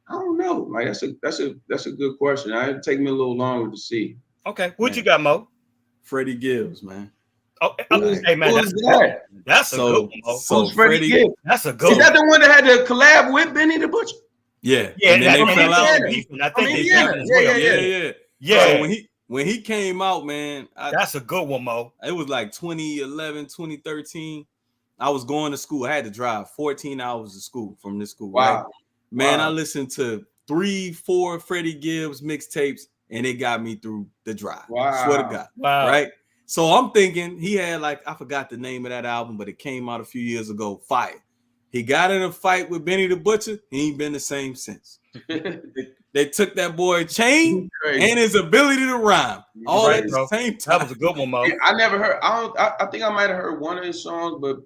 don't know. Like that's a good question. It'd take me a little longer to see. Okay, what you got, Mo? Freddie Gibbs, man. Oh, hey man, that's a good one, Mo. Who's Freddie Gibbs? That's a good. Is that the one that had to collab with Benny the Butcher? Yeah, yeah. And then they fell out. I think they did. Yeah. So when he came out, man, that's a good one, Mo. It was like 2011, 2013. I was going to school. I had to drive 14 hours to school from this school. Wow. Right? Man, I listened to 3-4 Freddie Gibbs mixtapes, and it got me through the drive. Wow. Swear to God. Wow. Right? So I'm thinking he had I forgot the name of that album, but it came out a few years ago, Fire. He got in a fight with Benny the Butcher. He ain't been the same since. They took that boy chain and his ability to rhyme all at the same time. That was a good one, Mo. I never heard. I think I might have heard one of his songs, but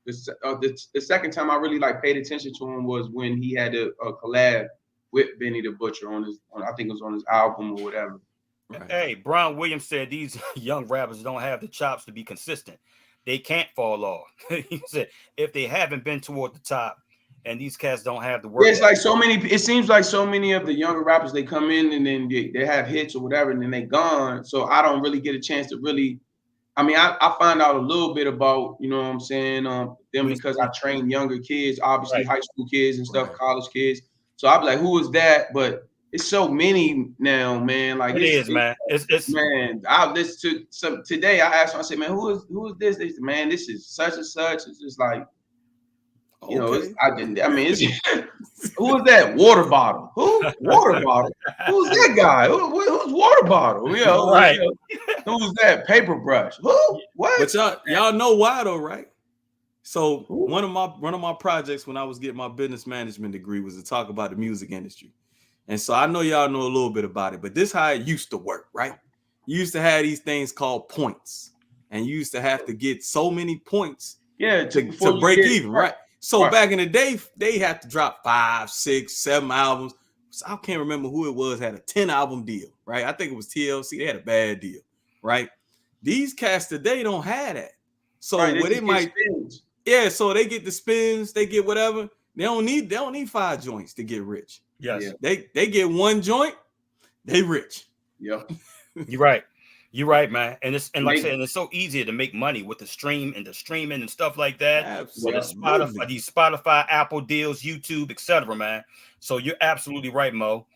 the second time I really paid attention to him was when he had a collab with Benny the Butcher on I think it was on his album or whatever. Right. Hey, Brian Williams said these young rappers don't have the chops to be consistent. They can't fall off. He said if they haven't been toward the top, and these cats don't have the work. Yeah, it's like so many. It seems like so many of the younger rappers, they come in and then they have hits or whatever, and then they gone. So I don't really get a chance to really. I mean, I find out a little bit about, you know what I'm saying, them because I train younger kids, obviously high school kids and stuff, college kids. So I'm like, who is that? But it's so many now, man. Like it's man. It's man. I listened to some today. I asked him, I said, man, who is this? They said, man, this is such and such. It's just like, you know, it's who is that? Water Bottle. Who? Water Bottle. Who's that guy? Who's Water Bottle? You know, right. Who's that? Paperbrush. Who? What? But y'all know why though, right? So one of my projects when I was getting my business management degree was to talk about the music industry. And so I know y'all know a little bit about it, but this is how it used to work, right? You used to have these things called points, and you used to have to get so many points to break even, right? So back in the day, they had to drop 5, 6, 7 albums. So I can't remember who it was, had a 10-album deal, right? I think it was TLC. They had a bad deal, right? These cats today don't have that. So what it might, so they get the spins, they get whatever. They don't need 5 joints to get rich. Yes. They get 1 joint, they rich. Yep. You're right, man. And like I said, it's so easy to make money with the streaming and stuff like that. Absolutely. With these Spotify, Apple deals, YouTube, etc., man. So you're absolutely right, Mo.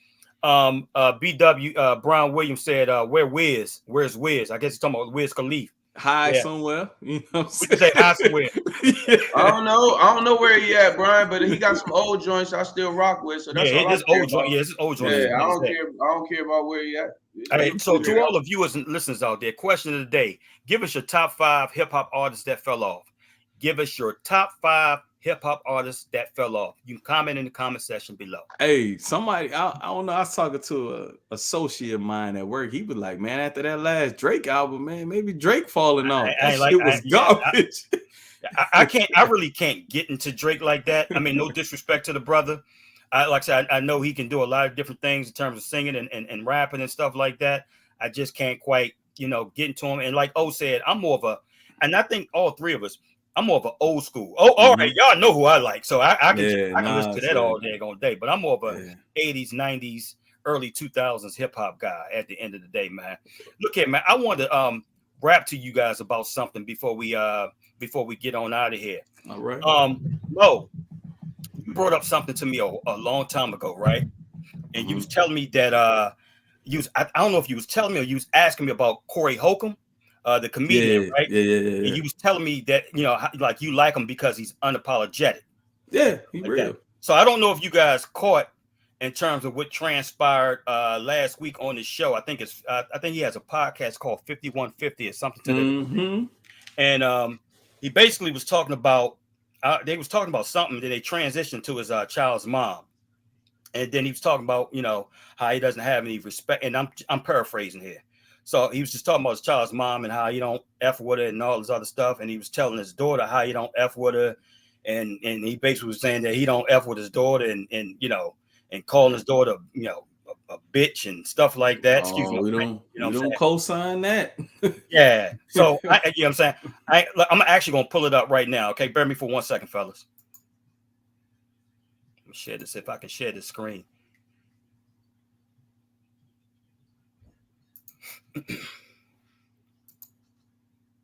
BW Brian Williams said, where's Wiz? I guess he's talking about Wiz Khalifa. Somewhere. You know what I'm saying? We say high somewhere. I don't know where he at, Brian, but he got some old joints I still rock with. So that's it's old joint. Yeah, it's old joint. Yeah, I don't care about where he at. Hey, so to all the viewers and listeners out there, question of the day: give us your top 5 hip hop artists that fell off. Give us your top 5 hip hop artists that fell off. You can comment in the comment section below. Hey, somebody, I don't know. I was talking to an associate of mine at work. He was like, man, after that last Drake album, man, maybe Drake falling off. That shit was garbage. I really can't get into Drake like that. I mean, no disrespect to the brother. Like I said, I know he can do a lot of different things in terms of singing and rapping and stuff like that. I just can't quite, get into him. And like O said, I'm more of and I think all 3 of us, I'm more of an old school. Oh, all right, y'all know who I like, so I can listen to that all day. But I'm more of a 80s, 90s, early 2000s hip hop guy. At the end of the day, man. Look at man, I want to rap to you guys about something before we get on out of here. All right. Mo, you brought up something to me a long time ago, right? And you was telling me that I don't know if you was telling me or you was asking me about Corey Holcomb. The comedian, right? Yeah. And you was telling me that like you like him because he's unapologetic. Yeah, he like real. That. So I don't know if you guys caught in terms of what transpired last week on the show. I think he has a podcast called 5150 or something to that. And he basically was talking about they was talking about something that they transitioned to his child's mom. And then he was talking about how he doesn't have any respect. And I'm paraphrasing here. So he was just talking about his child's mom and how you don't F with her and all this other stuff. And he was telling his daughter how you don't F with her and he basically was saying that he don't F with his daughter and and calling his daughter a bitch and stuff like that. Excuse me, we don't co-sign that. Yeah. So you know what I'm saying? I'm actually gonna pull it up right now. Okay, bear me for 1 second, fellas. Let me share this if I can share the screen.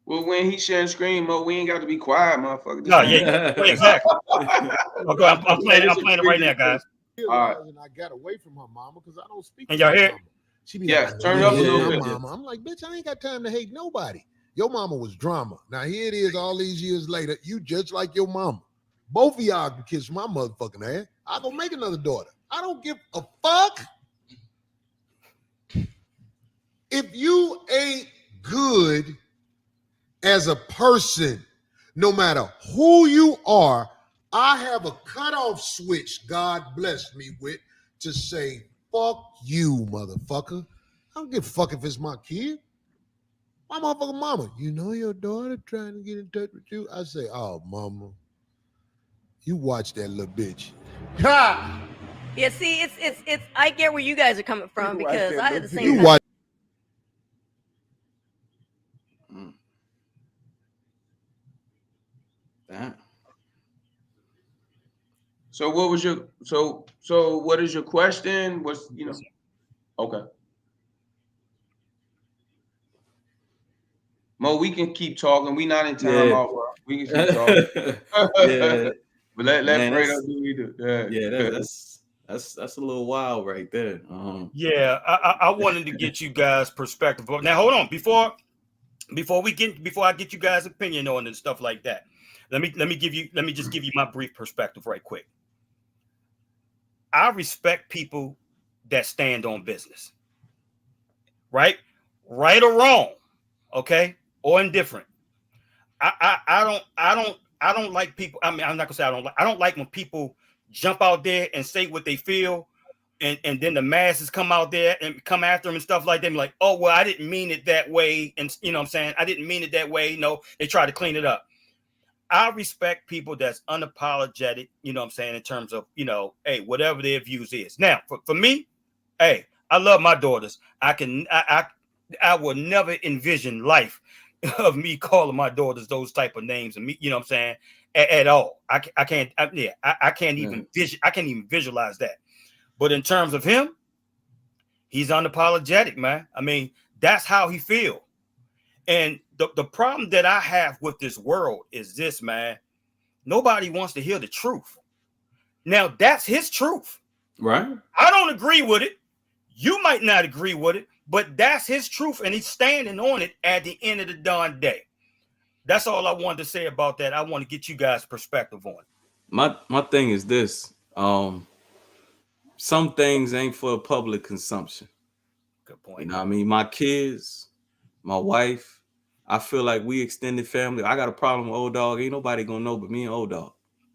Well, when he sharing screen mode, we ain't got to be quiet, motherfucker. No, yeah, exactly. Okay, I'm playing it right now, guys. All right. And I got away from her mama because I don't speak. And y'all hear? She be like, turn it up a little bit. Mama. I'm like, bitch, I ain't got time to hate nobody. Your mama was drama. Now here it is, all these years later, you just like your mama. Both of y'all can kiss my motherfucking ass. I'll go make another daughter. I don't give a fuck. If you ain't good as a person, no matter who you are, I have a cutoff switch God blessed me with to say, fuck you, motherfucker. I don't give a fuck if it's my kid. My motherfucking mama, you know your daughter trying to get in touch with you? I say, oh, mama, you watch that little bitch. Ha! Yeah, see, it's I get where you guys are coming from because I had the same. You watch. That. So what was your so what is your question? What's okay. Mo, we can keep talking. We not in time out, bro. We can keep talking. Yeah. But let Fredo do what we do. Yeah, that's a little wild right there. Yeah, I wanted to get you guys' perspective. Now hold on, before I get you guys' opinion on it and stuff like that. Let me just give you my brief perspective right quick. I respect people that stand on business. Right or wrong, okay, or indifferent. I don't like people. I mean, I'm not gonna say I don't like when people jump out there and say what they feel, and then the masses come out there and come after them and stuff like that. And like, oh well, I didn't mean it that way, and you know what I'm saying, I didn't mean it that way. No, they try to clean it up. I respect people that's unapologetic, you know what I'm saying, in terms of, hey, whatever their views is. Now, for me, hey, I love my daughters. I will never envision life of me calling my daughters those type of names and me, you know what I'm saying, at all. I can't even visualize that. But in terms of him, he's unapologetic, man. I mean, that's how he feels. And the problem that I have with this world is this, man. Nobody wants to hear the truth. Now, that's his truth. Right. I don't agree with it. You might not agree with it, but that's his truth, and he's standing on it at the end of the darn day. That's all I wanted to say about that. I want to get you guys' perspective on it. My thing is this. Some things ain't for public consumption. Good point. You know what I mean? My kids, my wife, I feel like we extended family. I got a problem with old dog. Ain't nobody gonna know but me and old dog.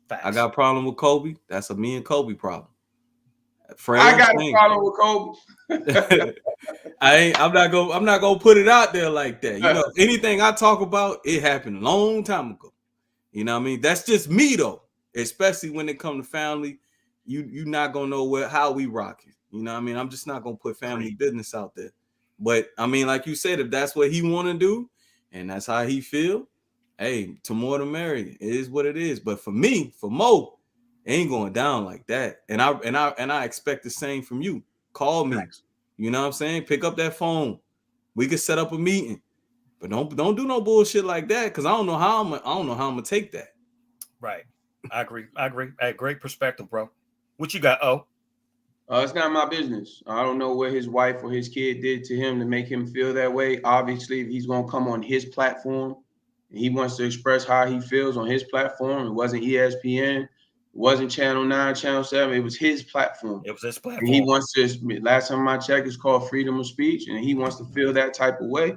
Facts. I got a problem with Kobe. That's a me and Kobe problem. I got a problem with Kobe. I'm not gonna put it out there like that. You know, anything I talk about, it happened a long time ago. You know what I mean? That's just me though. Especially when it comes to family, you not gonna know how we rock it. You know what I mean? I'm just not gonna put family business out there. But I mean, like you said, if that's what he want to do, and that's how he feel, hey, to more to marry, it is what it is. But for me, for Mo, it ain't going down like that. And I expect the same from you. Call me. You know what I'm saying? Pick up that phone. We could set up a meeting. But don't do no bullshit like that, because I don't know how I'm gonna take that. Right. I agree. Hey, great perspective, bro. What you got? It's not my business. I don't know what his wife or his kid did to him to make him feel that way. Obviously, if he's going to come on his platform and he wants to express how he feels on his platform, it wasn't ESPN, it wasn't Channel 9, Channel 7, it was his platform. It was his platform. And he wants to, last time I checked, it's called freedom of speech, and he wants to feel that type of way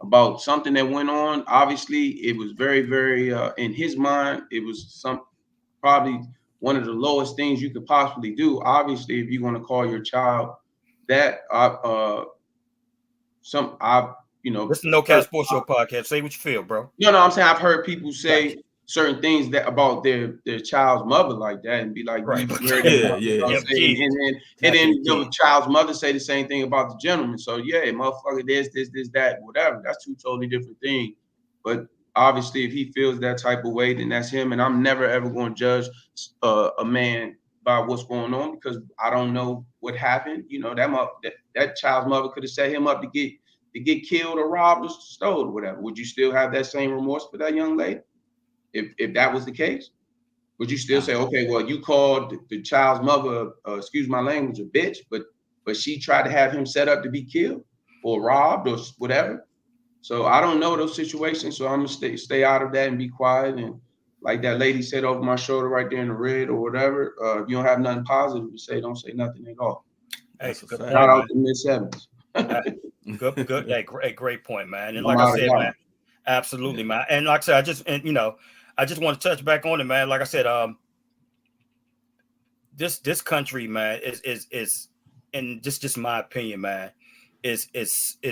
about something that went on. Obviously, it was very, very, in his mind, it was probably one of the lowest things you could possibly do. Obviously, if you're going to call your child that, This is No Cap Sports Show podcast. Say what you feel, bro. No, I'm saying I've heard people say certain things that about their child's mother like that and be like, Right. Yeah. and then the child's mother say the same thing about the gentleman. So yeah, motherfucker, this, that, whatever. That's two totally different things. But obviously, if he feels that type of way, then that's him. And I'm never ever going to judge a man by what's going on because I don't know what happened. You know, that child's mother could have set him up to get killed or robbed or stole or whatever. Would you still have that same remorse for that young lady? If that was the case, would you still say, okay, well, you called the child's mother, excuse my language, a bitch, but she tried to have him set up to be killed or robbed or whatever? So I don't know those situations, so I'm gonna stay out of that and be quiet. And like that lady said over my shoulder right there in the red or whatever, if you don't have nothing positive to say, don't say nothing at all. Hey, good point, Shout out to Miss Evans. Good. Hey, great point, man. And like I said, man, absolutely, man. And like I said, I just want to touch back on it, man. Like I said, this country, man, is and just my opinion, man, is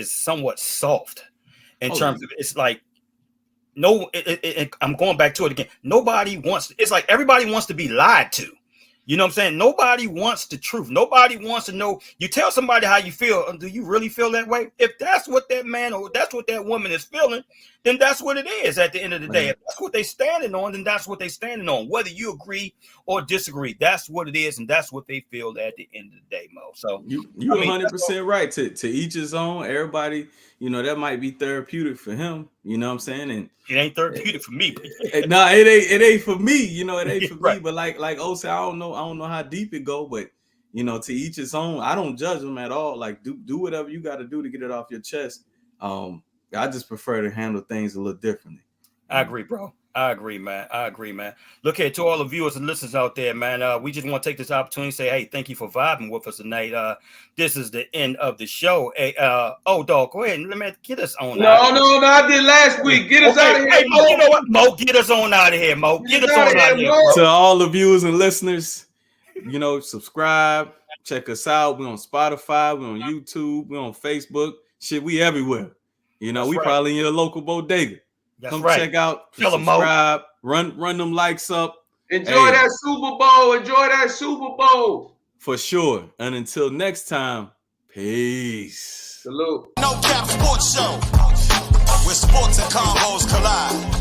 somewhat soft in terms of it's like I'm going back to it again. Nobody wants. It's like everybody wants to be lied to. You know what I'm saying? Nobody wants the truth. Nobody wants to know. You tell somebody how you feel. Do you really feel that way? If that's what that man or that's what that woman is feeling, then that's what it is at the end of the day. If that's what they're standing on, then that's what they're standing on. Whether you agree or disagree, that's what it is, and that's what they feel at the end of the day, Mo. So you're 100% right. To each his own. Everybody, that might be therapeutic for him. You know what I'm saying? And it ain't therapeutic for me. No, it ain't for me. It ain't for right. me. But like said, I don't know how deep it go. But to each his own. I don't judge them at all. Like do whatever you got to do to get it off your chest. I just prefer to handle things a little differently. I agree, bro. I agree, man. Look here, to all the viewers and listeners out there, man. We just want to take this opportunity to say, hey, thank you for vibing with us tonight. This is the end of the show. Hey, dog, go ahead and let me get us on. No, I did last week. Get us out of here. Hey, Mo, you know what? Mo, get us on out of here, Mo. Get us on out of here, bro. To all the viewers and listeners, subscribe, check us out. We're on Spotify, we're on YouTube, we're on Facebook. Shit, we everywhere. We probably in your local bodega. Come check out, subscribe, run them likes up. Enjoy that Super Bowl. For sure. And until next time, peace. Salute. No Cap Sports Show, where sports and combos collide.